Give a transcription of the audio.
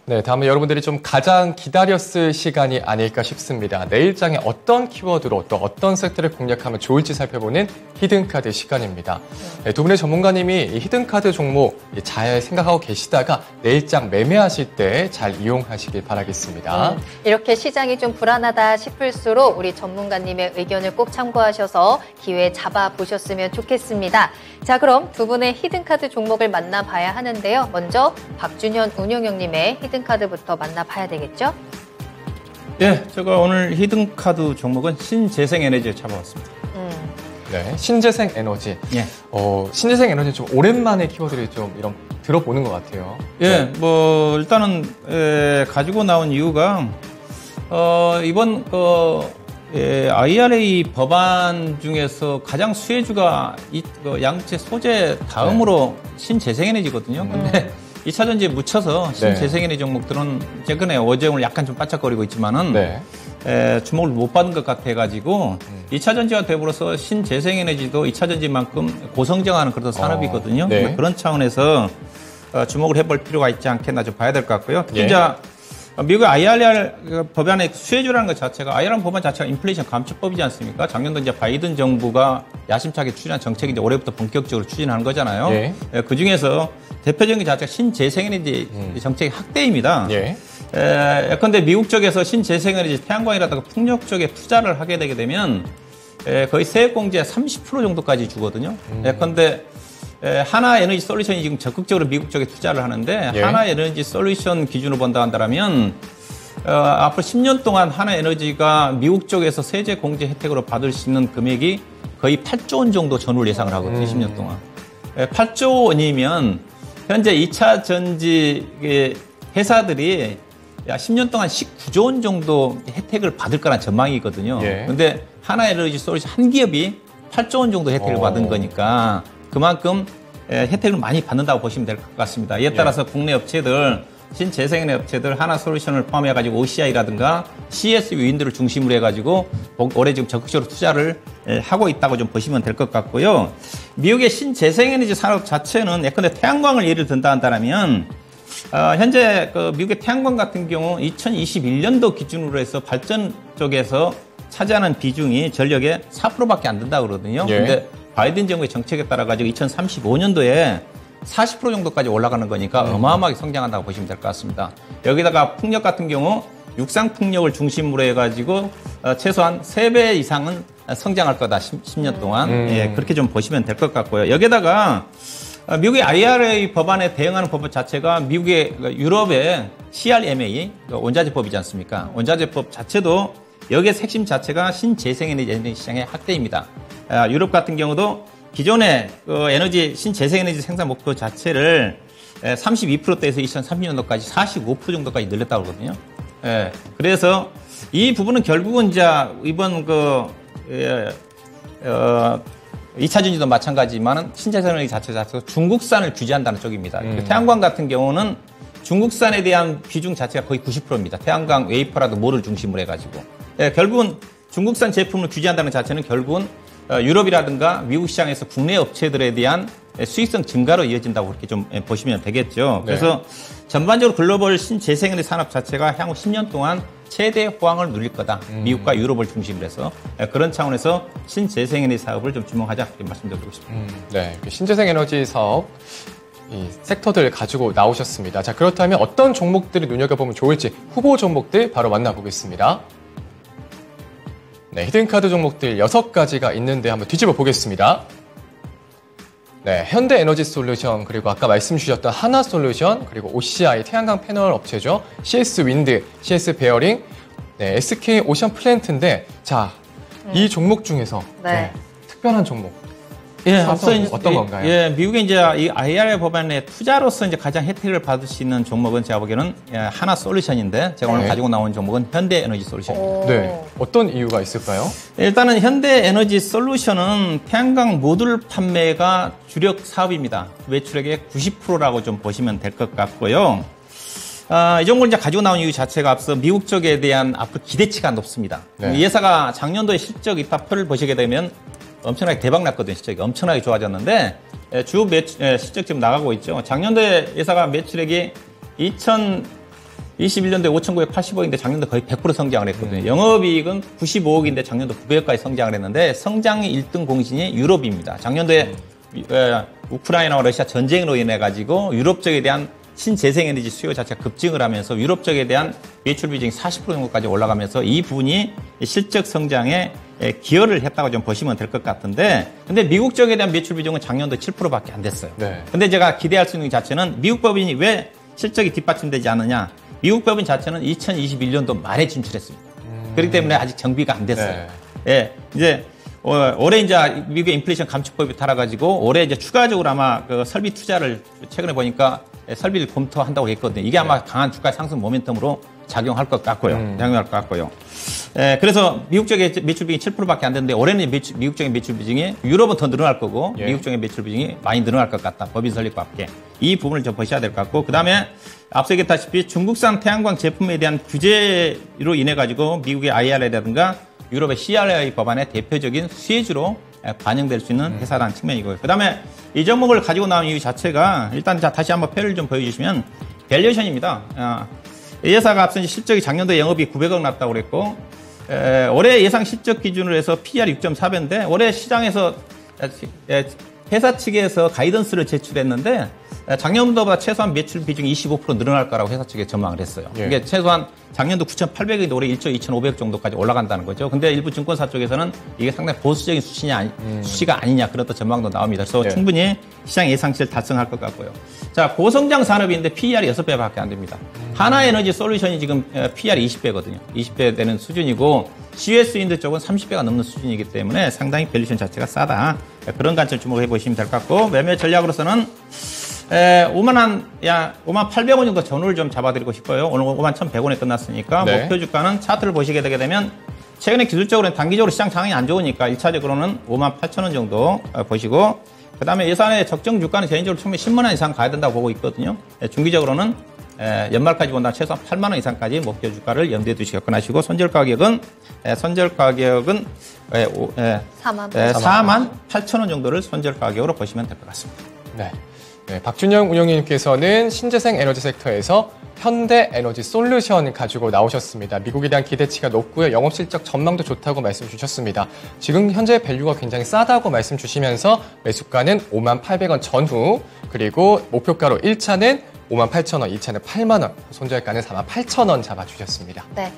네, 다음은 여러분들이 좀 가장 기다렸을 시간이 아닐까 싶습니다. 내일장에 어떤 키워드로 또 어떤 섹터를 공략하면 좋을지 살펴보는 히든카드 시간입니다. 네, 두 분의 전문가님이 이 히든카드 종목 잘 생각하고 계시다가 내일장 매매하실 때 잘 이용하시길 바라겠습니다. 이렇게 시장이 좀 불안하다 싶을수록 우리 전문가님의 의견을 꼭 참고하셔서 기회 잡아보셨으면 좋겠습니다. 자, 그럼 두 분의 히든카드 종목을 만나봐야 하는데요. 먼저 박준현 운용형님의 히든카드부터 만나봐야 되겠죠? 예, 제가 오늘 히든카드 종목은 신재생에너지를 잡아왔습니다. 네, 신재생에너지. 예. 신재생에너지 좀 오랜만에 키워드를 좀 이런 들어보는 것 같아요. 예, 뭐 일단은 가지고 나온 이유가 이번 IRA 법안 중에서 가장 수혜주가 양극재 소재 다음으로 신재생에너지거든요. 근데 2차 전지에 묻혀서 신재생에너지 종목들은 최근에 어제 오늘 약간 좀 바짝거리고 있지만은 주목을 못 받은 것 같아가지고 2차 전지와 더불어서 신재생에너지도 2차 전지만큼 고성장하는 그런 산업이거든요. 그런 차원에서 주목을 해볼 필요가 있지 않겠나 좀 봐야 될 것 같고요. 특히 이제 미국 IRA 법안의 수혜주라는 것 자체가 IRA 법안 자체가 인플레이션 감축법이지 않습니까? 작년도 이제 바이든 정부가 야심차게 추진한 정책이 이제 올해부터 본격적으로 추진하는 거잖아요. 그 중에서 대표적인 자체가 신재생에너지 정책의 확대입니다. 예컨대 미국 쪽에서 신재생에너지 태양광이라든가 풍력 쪽에 투자를 하게 되게 되면 거의 세액공제 30% 정도까지 주거든요. 예컨대 하나에너지 솔루션이 지금 적극적으로 미국 쪽에 투자를 하는데 하나에너지 솔루션 기준으로 본다 한다면 앞으로 10년 동안 하나에너지가 미국 쪽에서 세제 공제 혜택으로 받을 수 있는 금액이 거의 8조 원 정도 전후를 예상을 하거든요. 10년 동안. 8조 원이면 현재 2차 전지 회사들이 10년 동안 19조 원 정도 혜택을 받을 거란 전망이거든요. 그런데 하나에너지 솔루션 한 기업이 8조 원 정도 혜택을 받은 거니까 그만큼 혜택을 많이 받는다고 보시면 될 것 같습니다. 이에 따라서 국내 업체들, 신재생에너지 업체들 하나솔루션을 포함해가지고 OCI라든가 CS 위인들을 중심으로 해가지고 올해 지금 적극적으로 투자를 하고 있다고 좀 보시면 될 것 같고요. 미국의 신재생에너지 산업 자체는 예컨대 태양광을 예를 든다 한다면 현재 미국의 태양광 같은 경우 2021년도 기준으로 해서 발전 쪽에서 차지하는 비중이 전력의 4%밖에 안 된다고 그러거든요. 근데 바이든 정부의 정책에 따라 가지고 2035년도에 40% 정도까지 올라가는 거니까 어마어마하게 성장한다고 보시면 될 것 같습니다. 여기다가 풍력 같은 경우 육상 풍력을 중심으로 해가지고 최소한 3배 이상은 성장할 거다 10년 동안 그렇게 좀 보시면 될 것 같고요. 여기다가 미국의 IRA 법안에 대응하는 법 자체가 미국의 유럽의 CRMA 원자재법이지 않습니까? 원자재법 자체도 여기에 핵심 자체가 신재생에너지 시장의 확대입니다. 유럽 같은 경우도 기존의 신재생에너지 생산 목표 자체를 32%대에서 2030년도까지 45% 정도까지 늘렸다고 그러거든요. 그래서 이 부분은 결국은 이제 이번 2차 전지도 마찬가지지만 신재생에너지 자체가 중국산을 규제한다는 쪽입니다. 태양광 같은 경우는 중국산에 대한 비중 자체가 거의 90%입니다. 태양광 웨이퍼라도 뭐를 중심으로 해가지고. 결국은 중국산 제품을 규제한다는 자체는 결국은 유럽이라든가 미국 시장에서 국내 업체들에 대한 수익성 증가로 이어진다고 그렇게 좀 보시면 되겠죠. 그래서 전반적으로 글로벌 신재생에너지 산업 자체가 향후 10년 동안 최대 호황을 누릴 거다. 미국과 유럽을 중심으로 해서 그런 차원에서 신재생에너지 사업을 좀 주목하자 이렇게 말씀드리고 싶습니다. 네, 신재생에너지 사업 이 섹터들 가지고 나오셨습니다. 자, 그렇다면 어떤 종목들을 눈여겨보면 좋을지 후보 종목들 바로 만나보겠습니다. 네, 히든카드 종목들 6가지가 있는데 한번 뒤집어 보겠습니다. 네, 현대에너지솔루션, 그리고 아까 말씀 주셨던 하나솔루션, 그리고 OCI 태양광 패널 업체죠. CS 윈드, CS 베어링, 네, SK 오션 플랜트인데, 자, 이 종목 중에서 특별한 종목. 앞서 어떤 건가요? 미국의 이제 이 IRA 법안의 투자로서 이제 가장 혜택을 받을 수 있는 종목은 제가 보기에는 하나 솔루션인데 제가 오늘 가지고 나온 종목은 현대에너지 솔루션입니다. 네, 어떤 이유가 있을까요? 일단은 현대에너지 솔루션은 태양광 모듈 판매가 주력 사업입니다. 매출액의 90%라고 좀 보시면 될 것 같고요. 이 종목을 이제 가지고 나온 이유 자체가 앞서 미국 쪽에 대한 앞으로 기대치가 높습니다. 이 회사가 작년도에 실적 입학표를 보시게 되면 엄청나게 대박 났거든요. 실적이 엄청나게 좋아졌는데 주 실적 지금 나가고 있죠. 작년도에 회사가 매출액이 21년도에 5,980억인데 작년도 거의 100% 성장을 했거든요. 영업이익은 95억인데 작년도 900억까지 성장을 했는데 성장의 1등 공신이 유럽입니다. 작년도에 우크라이나와 러시아 전쟁으로 인해 가지고 유럽 쪽에 대한 신재생에너지 수요 자체가 급증을 하면서 유럽 쪽에 대한 매출 비중이 40% 정도까지 올라가면서 이 부분이 실적 성장에 기여를 했다고 좀 보시면 될 것 같은데, 근데 미국 쪽에 대한 매출 비중은 작년도 7%밖에 안 됐어요. 네. 근데 제가 기대할 수 있는 자체는 미국 법인이 왜 실적이 뒷받침되지 않느냐? 미국 법인 자체는 2021년도 말에 진출했습니다. 그렇기 때문에 아직 정비가 안 됐어요. 네. 예, 이제 올해 이제 미국의 인플레이션 감축법이 따라가지고 올해 이제 추가적으로 아마 그 설비 투자를 최근에 보니까 설비를 검토한다고 했거든요. 이게 아마 강한 주가 상승 모멘텀으로 작용할 것 같고요. 작용할 것 같고요. 그래서 미국 쪽의 매출 비중이 7%밖에 안 되는데 올해는 미국 쪽의 매출 비중이 유럽은 더 늘어날 거고 예. 미국 쪽의 매출 비중이 많이 늘어날 것 같다. 법인 설립과 함께. 이 부분을 좀 보셔야 될 것 같고, 그다음에 앞서 얘기했다시피 중국산 태양광 제품에 대한 규제로 인해 가지고 미국의 IRA라든가 유럽의 CRA 법안의 대표적인 수혜주로 반영될 수 있는 회사라는 측면이고요. 그다음에 이 종목을 가지고 나온 이유 자체가 일단 다시 한번 표를 좀 보여주시면 밸류에이션입니다. 이 회사가 앞서 실적이 작년도에 영업이 900억 났다고 그랬고 올해 예상 실적 기준으로 해서 PER 6.4배인데 올해 시장에서 회사 측에서 가이던스를 제출했는데 작년도보다 최소한 매출 비중이 25% 늘어날 거라고 회사 측에 전망을 했어요. 예. 이게 최소한 작년도 9,800억인데 올해 1조 2,500억 정도까지 올라간다는 거죠. 근데 일부 증권사 쪽에서는 이게 상당히 보수적인 수치가 아니냐 그런 또 전망도 나옵니다. 그래서 예. 충분히 시장 예상치를 달성할 것 같고요. 자, 고성장 산업인데 PER이 6배밖에 안 됩니다. 하나에너지 솔루션이 지금 PER이 20배거든요. 20배 되는 수준이고 CS윈드 쪽은 30배가 넘는 수준이기 때문에 상당히 밸류션 자체가 싸다. 그런 관점 주목해 보시면 될 것 같고, 매매 전략으로서는 58,000원 정도 전후를 좀 잡아드리고 싶어요. 오늘 51,100원에 끝났으니까 네. 목표 주가는 차트를 보시게 되게 되면 최근에 기술적으로는 단기적으로 시장 상황이 안 좋으니까 1차적으로는 58,000원 정도 보시고, 그 다음에 예산의 적정 주가는 개인적으로 충분히 10만 원 이상 가야 된다고 보고 있거든요. 중기적으로는 연말까지 본다 최소한 8만 원 이상까지 목표 주가를 염두에 두시고 접근하시고, 손절 가격은 4만 8천 원 정도를 손절 가격으로 보시면 될 것 같습니다. 네. 네, 박준영 운영님께서는 신재생 에너지 섹터에서 현대 에너지 솔루션 가지고 나오셨습니다. 미국에 대한 기대치가 높고요. 영업 실적 전망도 좋다고 말씀 주셨습니다. 지금 현재 밸류가 굉장히 싸다고 말씀 주시면서 매수가는 58,000원 전후, 그리고 목표가로 1차는 58,000원, 2차는 8만 원, 손절가는 48,000원 잡아주셨습니다. 네.